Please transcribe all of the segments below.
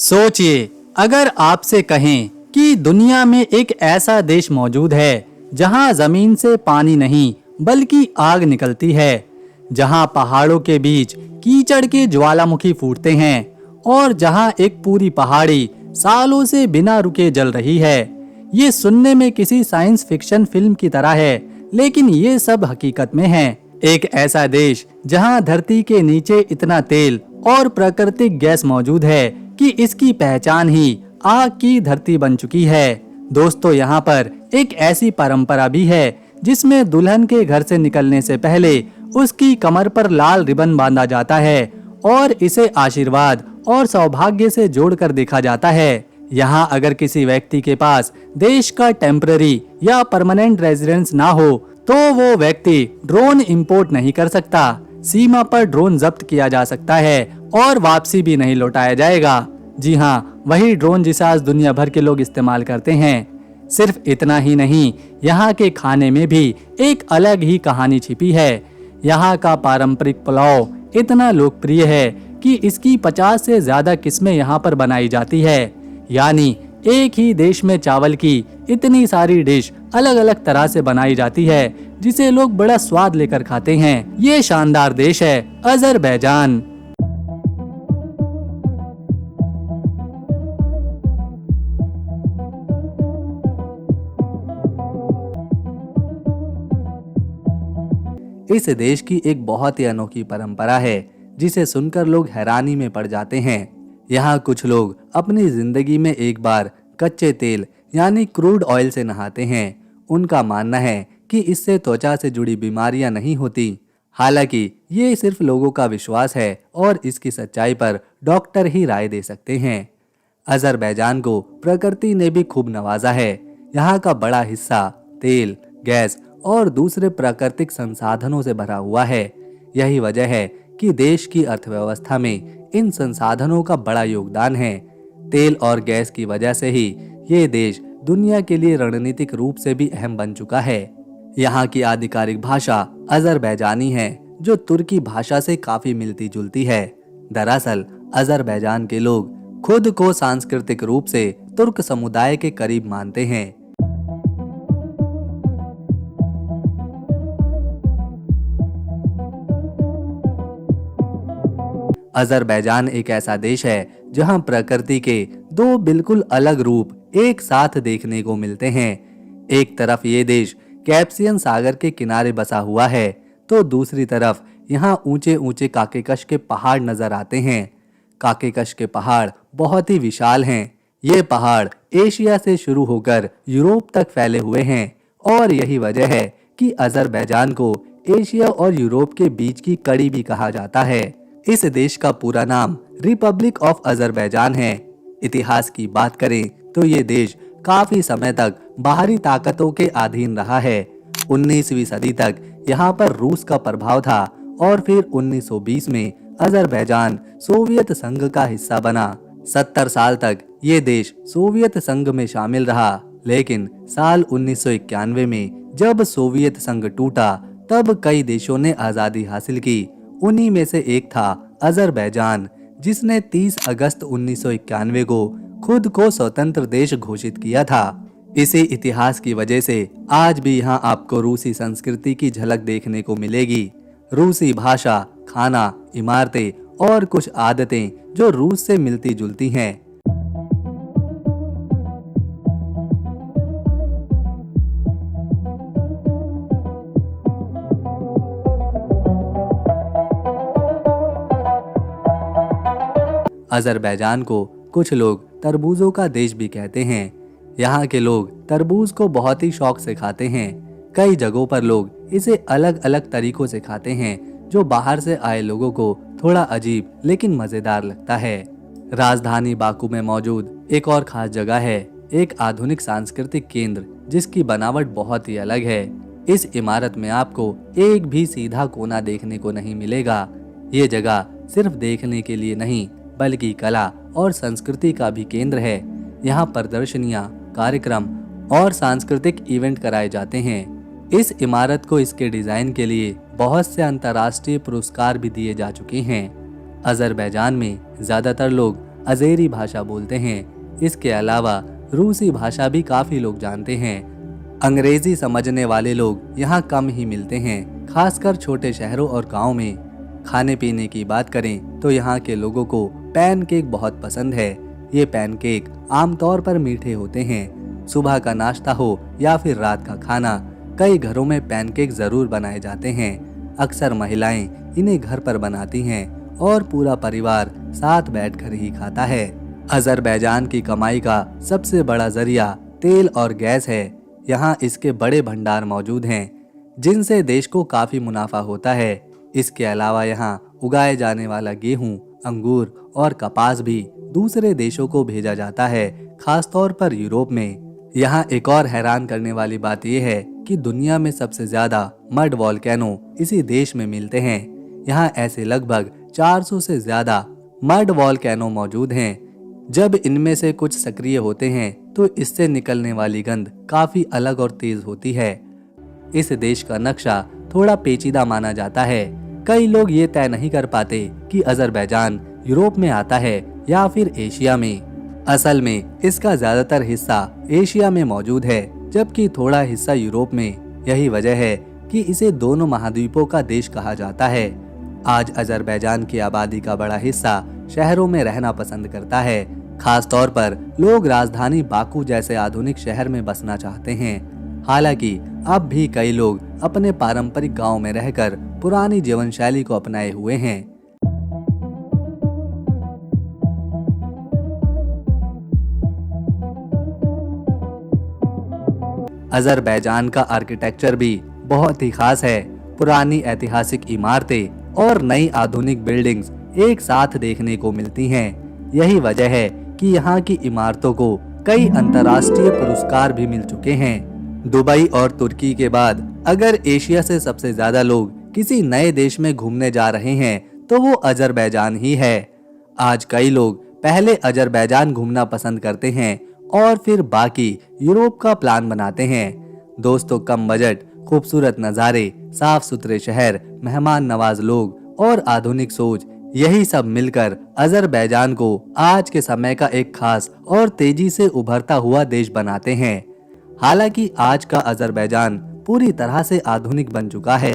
सोचिए, अगर आपसे कहें कि दुनिया में एक ऐसा देश मौजूद है जहां जमीन से पानी नहीं बल्कि आग निकलती है, जहां पहाड़ों के बीच कीचड़ के ज्वालामुखी फूटते हैं और जहां एक पूरी पहाड़ी सालों से बिना रुके जल रही है। ये सुनने में किसी साइंस फिक्शन फिल्म की तरह है, लेकिन ये सब हकीकत में है। एक ऐसा देश जहां धरती के नीचे इतना तेल और प्राकृतिक गैस मौजूद है कि इसकी पहचान ही आग की धरती बन चुकी है। दोस्तों, यहाँ पर एक ऐसी परंपरा भी है जिसमें दुल्हन के घर से निकलने से पहले उसकी कमर पर लाल रिबन बांधा जाता है और इसे आशीर्वाद और सौभाग्य से जोड़कर देखा जाता है। यहाँ अगर किसी व्यक्ति के पास देश का टेम्पररी या परमानेंट रेजिडेंस ना हो तो वो व्यक्ति ड्रोन इंपोर्ट नहीं कर सकता। सीमा पर ड्रोन जब्त किया जा सकता है और वापसी भी नहीं लौटाया जाएगा। जी हाँ, वही ड्रोन जिसे आज दुनिया भर के लोग इस्तेमाल करते हैं। सिर्फ इतना ही नहीं, यहाँ के खाने में भी एक अलग ही कहानी छिपी है। यहाँ का पारंपरिक पुलाव इतना लोकप्रिय है कि इसकी 50 से ज्यादा किस्में यहाँ पर बनाई जाती है। यानी एक ही देश में चावल की इतनी सारी डिश अलग अलग तरह से बनाई जाती है जिसे लोग बड़ा स्वाद लेकर खाते हैं। ये शानदार देश है अजरबैजान। इस देश की एक बहुत ही अनोखी परंपरा है जिसे सुनकर लोग हैरानी में पड़ जाते हैं। यहाँ कुछ लोग अपनी जिंदगी में एक बार कच्चे तेल यानी क्रूड ऑयल से नहाते हैं। उनका मानना है कि इससे त्वचा से जुड़ी बीमारियां नहीं होती। हालांकि ये सिर्फ लोगों का विश्वास है और इसकी सच्चाई पर डॉक्टर ही राय दे सकते हैं। अजरबैजान को प्रकृति ने भी खूब नवाजा है। यहाँ का बड़ा हिस्सा तेल, गैस और दूसरे प्राकृतिक संसाधनों से भरा हुआ है। यही वजह है कि देश की अर्थव्यवस्था में इन संसाधनों का बड़ा योगदान है। तेल और गैस की वजह से ही ये देश दुनिया के लिए रणनीतिक रूप से भी अहम बन चुका है। यहाँ की आधिकारिक भाषा अजरबैजानी है, जो तुर्की भाषा से काफी मिलती जुलती है। दरअसल अजरबैजान के लोग खुद को सांस्कृतिक रूप से तुर्क समुदाय के करीब मानते हैं। अजरबैजान एक ऐसा देश है जहां प्रकृति के दो बिल्कुल अलग रूप एक साथ देखने को मिलते हैं। एक तरफ ये देश कैस्पियन सागर के किनारे बसा हुआ है, तो दूसरी तरफ यहाँ ऊंचे ऊंचे काकेकश के पहाड़ नजर आते हैं। काकेकश के पहाड़ बहुत ही विशाल हैं। ये पहाड़ एशिया से शुरू होकर यूरोप तक फैले हुए हैं और यही वजह है कि अजरबैजान को एशिया और यूरोप के बीच की कड़ी भी कहा जाता है। इस देश का पूरा नाम रिपब्लिक ऑफ अजरबैजान है। इतिहास की बात करें तो ये देश काफी समय तक बाहरी ताकतों के अधीन रहा है। 19वीं सदी तक यहाँ पर रूस का प्रभाव था और फिर 1920 में अजरबैजान सोवियत संघ का हिस्सा बना। 70 साल तक ये देश सोवियत संघ में शामिल रहा, लेकिन साल 1991 में जब सोवियत संघ टूटा तब कई देशों ने आजादी हासिल की। उन्हीं में से एक था अजरबैजान, जिसने 30 अगस्त 1991 को खुद को स्वतंत्र देश घोषित किया था। इसी इतिहास की वजह से आज भी यहाँ आपको रूसी संस्कृति की झलक देखने को मिलेगी। रूसी भाषा, खाना, इमारतें और कुछ आदतें जो रूस से मिलती जुलती हैं। अजरबैजान को कुछ लोग तरबूजों का देश भी कहते हैं। यहाँ के लोग तरबूज को बहुत ही शौक से खाते हैं। कई जगहों पर लोग इसे अलग अलग तरीकों से खाते हैं, जो बाहर से आए लोगों को थोड़ा अजीब लेकिन मजेदार लगता है। राजधानी बाकू में मौजूद एक और खास जगह है, एक आधुनिक सांस्कृतिक केंद्र जिसकी बनावट बहुत ही अलग है। इस इमारत में आपको एक भी सीधा कोना देखने को नहीं मिलेगा। ये जगह सिर्फ देखने के लिए नहीं बल्कि कला और संस्कृति का भी केंद्र है। यहाँ प्रदर्शनियाँ, कार्यक्रम और सांस्कृतिक इवेंट कराए जाते हैं। इस इमारत को इसके डिजाइन के लिए बहुत से अंतर्राष्ट्रीय पुरस्कार भी दिए जा चुके हैं। अजरबैजान में ज्यादातर लोग अज़ेरी भाषा बोलते हैं। इसके अलावा रूसी भाषा भी काफ़ी लोग जानते हैं। अंग्रेजी समझने वाले लोग यहाँ कम ही मिलते हैं, खासकर छोटे शहरों और गाँव में। खाने पीने की बात करें तो यहाँ के लोगों को पैनकेक बहुत पसंद है। ये पैनकेक आमतौर पर मीठे होते हैं। सुबह का नाश्ता हो या फिर रात का खाना, कई घरों में पैनकेक जरूर बनाए जाते हैं। अक्सर महिलाएं इन्हें घर पर बनाती हैं और पूरा परिवार साथ बैठकर ही खाता है। अजरबैजान की कमाई का सबसे बड़ा जरिया तेल और गैस है। यहाँ इसके बड़े भंडार मौजूद हैं, जिनसे देश को काफी मुनाफा होता है। इसके अलावा यहाँ उगाए जाने वाला गेहूं, अंगूर और कपास भी दूसरे देशों को भेजा जाता है, खासतौर पर यूरोप में। यहाँ एक और हैरान करने वाली बात यह है कि दुनिया में सबसे ज्यादा मड वॉल्केनो इसी देश में मिलते हैं। यहाँ ऐसे लगभग 400 से ज्यादा मड वॉल्केनो मौजूद हैं। जब इनमें से कुछ सक्रिय होते हैं तो इससे निकलने वाली गंध काफी अलग और तेज होती है। इस देश का नक्शा थोड़ा पेचीदा माना जाता है। कई लोग ये तय नहीं कर पाते कि अजरबैजान यूरोप में आता है या फिर एशिया में। असल में इसका ज्यादातर हिस्सा एशिया में मौजूद है, जबकि थोड़ा हिस्सा यूरोप में। यही वजह है कि इसे दोनों महाद्वीपों का देश कहा जाता है। आज अजरबैजान की आबादी का बड़ा हिस्सा शहरों में रहना पसंद करता है। खास तौर पर लोग राजधानी बाकू जैसे आधुनिक शहर में बसना चाहते हैं। हालांकि अब भी कई लोग अपने पारंपरिक गांव में रहकर पुरानी जीवन शैली को अपनाए हुए हैं। अजरबैजान का आर्किटेक्चर भी बहुत ही खास है। पुरानी ऐतिहासिक इमारतें और नई आधुनिक बिल्डिंग्स एक साथ देखने को मिलती हैं। यही वजह है कि यहाँ की इमारतों को कई अंतर्राष्ट्रीय पुरस्कार भी मिल चुके हैं। दुबई और तुर्की के बाद अगर एशिया से सबसे ज्यादा लोग किसी नए देश में घूमने जा रहे हैं तो वो अजरबैजान ही है। आज कई लोग पहले अजरबैजान घूमना पसंद करते हैं और फिर बाकी यूरोप का प्लान बनाते हैं। दोस्तों, कम बजट, खूबसूरत नज़ारे, साफ सुथरे शहर, मेहमान नवाज लोग और आधुनिक सोच, यही सब मिलकर अजरबैजान को आज के समय का एक खास और तेजी से उभरता हुआ देश बनाते हैं। हालांकि आज का अजरबैजान पूरी तरह से आधुनिक बन चुका है।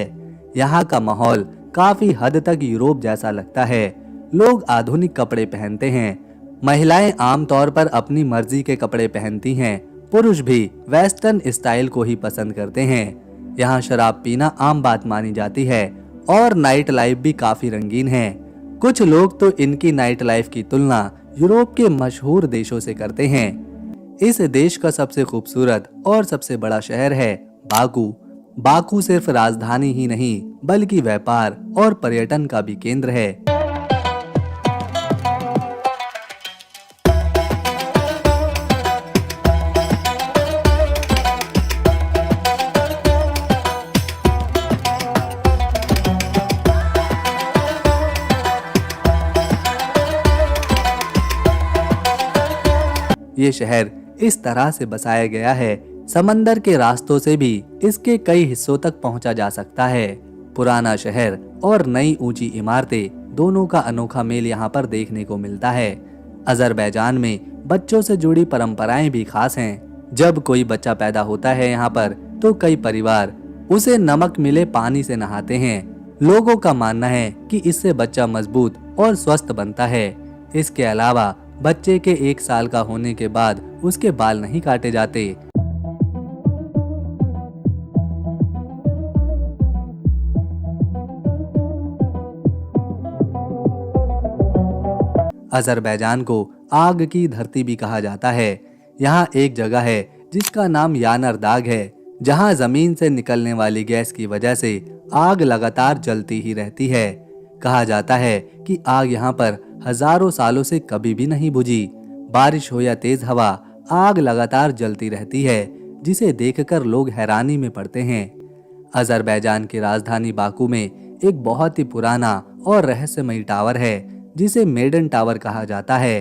यहाँ का माहौल काफी हद तक यूरोप जैसा लगता है। लोग आधुनिक कपड़े पहनते हैं। महिलाएं आमतौर पर अपनी मर्जी के कपड़े पहनती हैं। पुरुष भी वेस्टर्न स्टाइल को ही पसंद करते हैं। यहाँ शराब पीना आम बात मानी जाती है और नाइट लाइफ भी काफी रंगीन है। कुछ लोग तो इनकी नाइट लाइफ की तुलना यूरोप के मशहूर देशों से करते हैं। इस देश का सबसे खूबसूरत और सबसे बड़ा शहर है बाकू। बाकू सिर्फ राजधानी ही नहीं बल्कि व्यापार और पर्यटन का भी केंद्र है। ये शहर इस तरह से बसाया गया है, समंदर के रास्तों से भी इसके कई हिस्सों तक पहुंचा जा सकता है। पुराना शहर और नई ऊंची इमारतें दोनों का अनोखा मेल यहाँ पर देखने को मिलता है। अजरबैजान में बच्चों से जुड़ी परंपराएं भी खास हैं। जब कोई बच्चा पैदा होता है यहाँ पर तो कई परिवार उसे नमक मिले पानी से नहाते हैं। लोगों का मानना है कि इससे बच्चा मजबूत और स्वस्थ बनता है। इसके अलावा बच्चे के 1 साल का होने के बाद उसके बाल नहीं काटे जाते। अजरबैजान को आग की धरती भी कहा जाता है। यहाँ एक जगह है जिसका नाम यानर दाग है, जहाँ जमीन से निकलने वाली गैस की वजह से आग लगातार जलती ही रहती है। कहा जाता है कि आग यहाँ पर हजारों सालों से कभी भी नहीं बुझी। बारिश हो या तेज हवा, आग लगातार जलती रहती है, जिसे देखकर लोग हैरानी में पड़ते हैं। अजरबैजान की राजधानी बाकू में एक बहुत ही पुराना और रहस्यमयी टावर है, जिसे मेडन टावर कहा जाता है।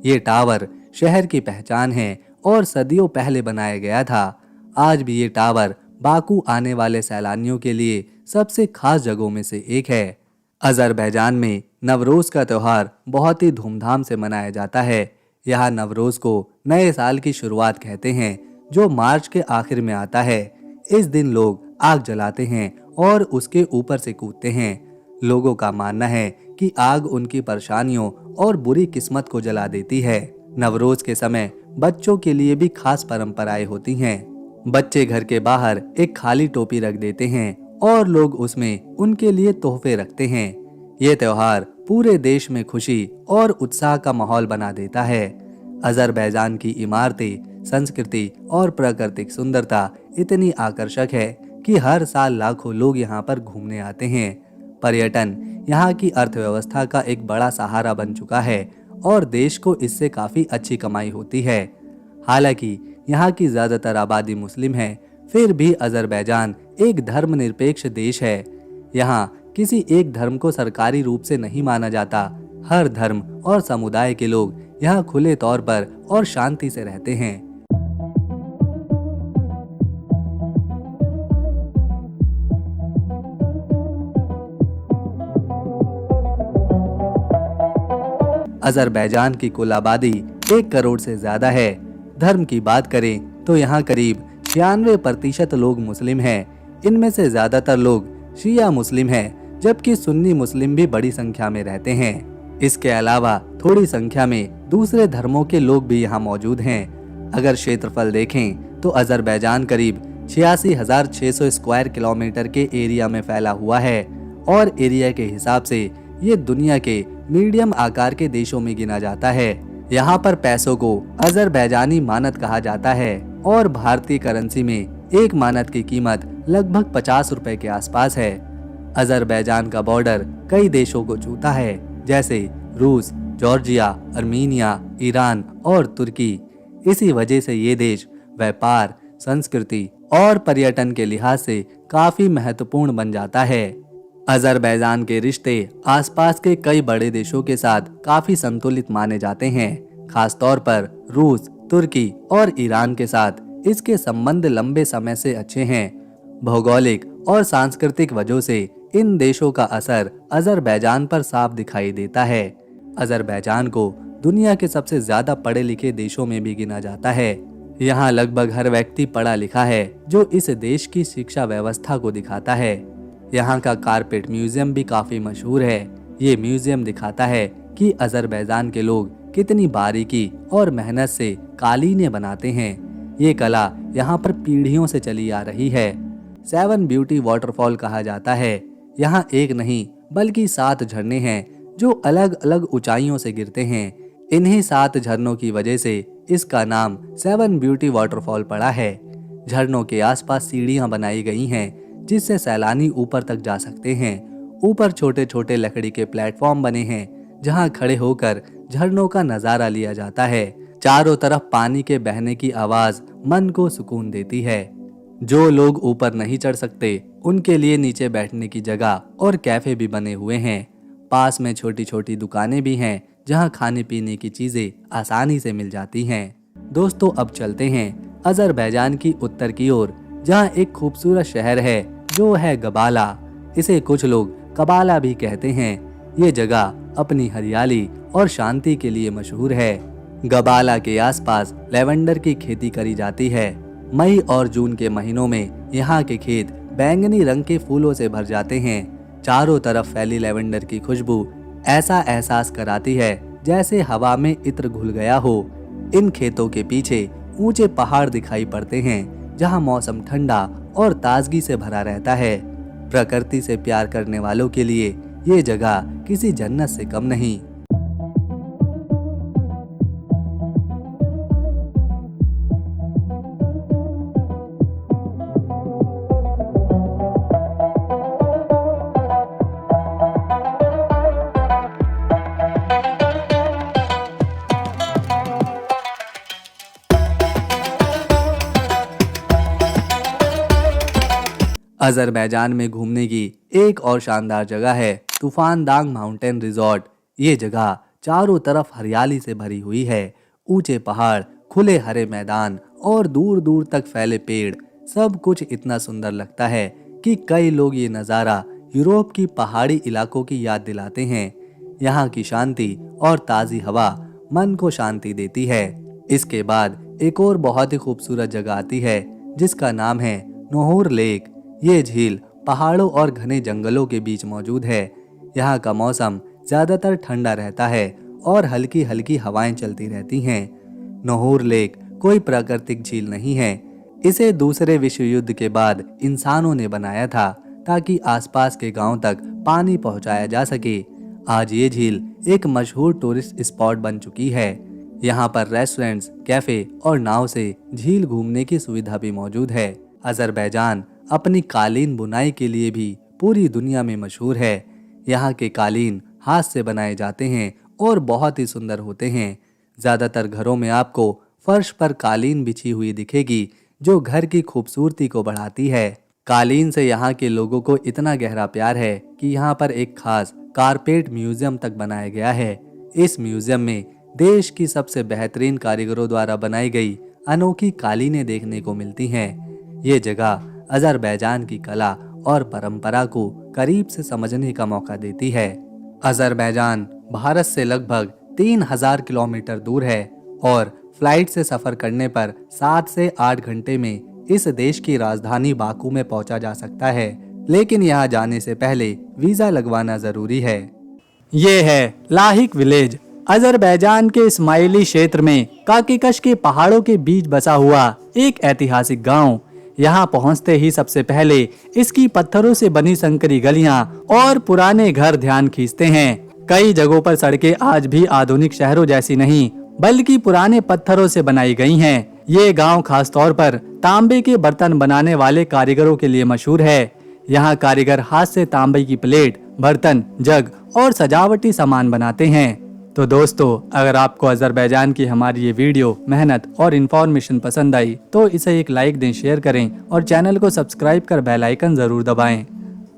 ये टावर शहर की पहचान है और सदियों पहले बनाया गया था। आज भी ये टावर बाकू आने वाले सैलानियों के लिए सबसे खास जगहों में से एक है। अज़रबैजान में नवरोज़ का त्यौहार बहुत ही धूमधाम से मनाया जाता है। यहाँ नवरोज़ को नए साल की शुरुआत कहते हैं, जो मार्च के आखिर में आता है। इस दिन लोग आग जलाते हैं और उसके ऊपर से कूदते हैं। लोगों का मानना है कि आग उनकी परेशानियों और बुरी किस्मत को जला देती है। नवरोज़ के समय बच्चों के लिए भी खास परंपराएं होती हैं। बच्चे घर के बाहर एक खाली टोपी रख देते हैं और लोग उसमें उनके लिए तोहफे रखते हैं। ये त्योहार पूरे देश में खुशी और उत्साह का माहौल बना देता है। अज़रबैजान की इमारतें, संस्कृति और प्राकृतिक सुंदरता इतनी आकर्षक है कि हर साल लाखों लोग यहाँ पर घूमने आते हैं। पर्यटन यहाँ की अर्थव्यवस्था का एक बड़ा सहारा बन चुका है और देश को इससे काफ़ी अच्छी कमाई होती है। हालांकि यहाँ की ज़्यादातर आबादी मुस्लिम है, फिर भी अज़रबैजान एक धर्मनिरपेक्ष देश है। यहाँ किसी एक धर्म को सरकारी रूप से नहीं माना जाता। हर धर्म और समुदाय के लोग यहाँ खुले तौर पर और शांति से रहते हैं। अज़रबैजान की कुल आबादी 1 करोड़ से ज्यादा है। धर्म की बात करें तो यहाँ करीब 96% लोग मुस्लिम हैं। इनमें से ज्यादातर लोग शिया मुस्लिम हैं, जबकि सुन्नी मुस्लिम भी बड़ी संख्या में रहते हैं। इसके अलावा थोड़ी संख्या में दूसरे धर्मों के लोग भी यहाँ मौजूद हैं। अगर क्षेत्रफल देखें तो अज़रबैजान करीब 86,600 स्क्वायर किलोमीटर के एरिया में फैला हुआ है और एरिया के हिसाब से ये दुनिया के मीडियम आकार के देशों में गिना जाता है। यहाँ पर पैसों को अज़रबैजानी मानत कहा जाता है और भारतीय करेंसी में एक मानत की कीमत लगभग 50 रुपए के आसपास है। अज़रबैजान का बॉर्डर कई देशों को छूता है, जैसे रूस, जॉर्जिया, आर्मीनिया, ईरान और तुर्की। इसी वजह से ये देश व्यापार, संस्कृति और पर्यटन के लिहाज से काफी महत्वपूर्ण बन जाता है। अज़रबैजान के रिश्ते आसपास के कई बड़े देशों के साथ काफी संतुलित माने जाते हैं। खास तौर पर रूस, तुर्की और ईरान के साथ इसके संबंध लंबे समय से अच्छे हैं। भौगोलिक और सांस्कृतिक वजहों से इन देशों का असर अज़रबैजान पर साफ दिखाई देता है। अज़रबैजान को दुनिया के सबसे ज्यादा पढ़े लिखे देशों में भी गिना जाता है। यहाँ लगभग हर व्यक्ति पढ़ा लिखा है, जो इस देश की शिक्षा व्यवस्था को दिखाता है। यहाँ का कारपेट म्यूजियम भी काफी मशहूर है। ये म्यूजियम दिखाता है कि अज़रबैजान के लोग कितनी बारीकी और मेहनत से कालीनें बनाते हैं। ये कला यहाँ पर पीढ़ियों से चली आ रही है। 7 ब्यूटी वाटरफॉल कहा जाता है। यहाँ एक नहीं बल्कि 7 झरने हैं, जो अलग अलग ऊंचाइयों से गिरते हैं। इन्हीं 7 झरनों की वजह से इसका नाम 7 ब्यूटी वाटरफॉल पड़ा है। झरनों के आसपास सीढ़ियां बनाई गई हैं, जिससे सैलानी ऊपर तक जा सकते हैं। ऊपर छोटे छोटे लकड़ी के प्लेटफॉर्म बने हैं, जहां खड़े होकर झरनों का नजारा लिया जाता है। चारों तरफ पानी के बहने की आवाज मन को सुकून देती है। जो लोग ऊपर नहीं चढ़ सकते, उनके लिए नीचे बैठने की जगह और कैफे भी बने हुए हैं। पास में छोटी छोटी दुकानें भी हैं, जहां खाने पीने की चीजें आसानी से मिल जाती हैं। दोस्तों, अब चलते हैं अज़रबैजान की उत्तर की ओर, जहां एक खूबसूरत शहर है जो है गबाला। इसे कुछ लोग कबाला भी कहते हैं। ये जगह अपनी हरियाली और शांति के लिए मशहूर है। गबाला के आसपास लेवेंडर की खेती करी जाती है। मई और जून के महीनों में यहाँ के खेत बैंगनी रंग के फूलों से भर जाते हैं। चारों तरफ फैली लेवेंडर की खुशबू ऐसा एहसास कराती है जैसे हवा में इत्र घुल गया हो। इन खेतों के पीछे ऊंचे पहाड़ दिखाई पड़ते हैं, जहां मौसम ठंडा और ताजगी से भरा रहता है। प्रकृति से प्यार करने वालों के लिए ये जगह किसी जन्नत से कम नहीं। अज़रबैजान में घूमने की एक और शानदार जगह है तूफान दांग माउंटेन रिजॉर्ट। ये जगह चारों तरफ हरियाली से भरी हुई है। ऊंचे पहाड़, खुले हरे मैदान और दूर दूर तक फैले पेड़, सब कुछ इतना सुंदर लगता है कि कई लोग ये नज़ारा यूरोप की पहाड़ी इलाकों की याद दिलाते हैं। यहाँ की शांति और ताज़ी हवा मन को शांति देती है। इसके बाद एक और बहुत ही खूबसूरत जगह आती है जिसका नाम है नोहुर लेक। ये झील पहाड़ों और घने जंगलों के बीच मौजूद है। यहाँ का मौसम ज़्यादातर ठंडा रहता है और हल्की हल्की हवाएं चलती रहती हैं। नोहुर लेक कोई प्राकृतिक झील नहीं है। इसे दूसरे विश्व युद्ध के बाद इंसानों ने बनाया था ताकि आसपास के गांव तक पानी पहुंचाया जा सके। आज ये झील एक मशहूर टूरिस्ट स्पॉट बन चुकी है। यहाँ पर रेस्टोरेंट्स, कैफे और नाव से झील घूमने की सुविधा भी मौजूद है। अजरबैजान अपनी कालीन बुनाई के लिए भी पूरी दुनिया में मशहूर है। यहाँ के कालीन हाथ से बनाए जाते हैं और बहुत ही सुंदर होते हैं। ज़्यादातर घरों में आपको फर्श पर कालीन बिछी हुई दिखेगी जो घर की खूबसूरती को बढ़ाती है। कालीन से यहाँ के लोगों को इतना गहरा प्यार है कि यहाँ पर एक खास कारपेट म्यूजियम तक बनाया गया है। इस म्यूजियम में देश की सबसे बेहतरीन कारीगरों द्वारा बनाई गई अनोखी कालीनें देखने को मिलती हैं। ये जगह अजरबैजान की कला और परंपरा को करीब से समझने का मौका देती है। अजरबैजान भारत से लगभग 3000 किलोमीटर दूर है और फ्लाइट से सफर करने पर 7 से 8 घंटे में इस देश की राजधानी बाकू में पहुंचा जा सकता है। लेकिन यहाँ जाने से पहले वीजा लगवाना जरूरी है। ये है लाहिक विलेज, अजरबैजान के इस्माइली क्षेत्र में काकीकश के पहाड़ों के बीच बसा हुआ एक ऐतिहासिक गांव। यहाँ पहुँचते ही सबसे पहले इसकी पत्थरों से बनी संकरी गलियां और पुराने घर ध्यान खींचते हैं। कई जगहों पर सड़कें आज भी आधुनिक शहरों जैसी नहीं बल्कि पुराने पत्थरों से बनाई गई हैं। ये गांव खासतौर पर तांबे के बर्तन बनाने वाले कारीगरों के लिए मशहूर है। यहाँ कारीगर हाथ से तांबे की प्लेट, बर्तन, जग और सजावटी सामान बनाते हैं। तो दोस्तों, अगर आपको अजरबैजान की हमारी ये वीडियो, मेहनत और इन्फॉर्मेशन पसंद आई तो इसे एक लाइक दें, शेयर करें और चैनल को सब्सक्राइब कर बेल आइकन जरूर दबाएं।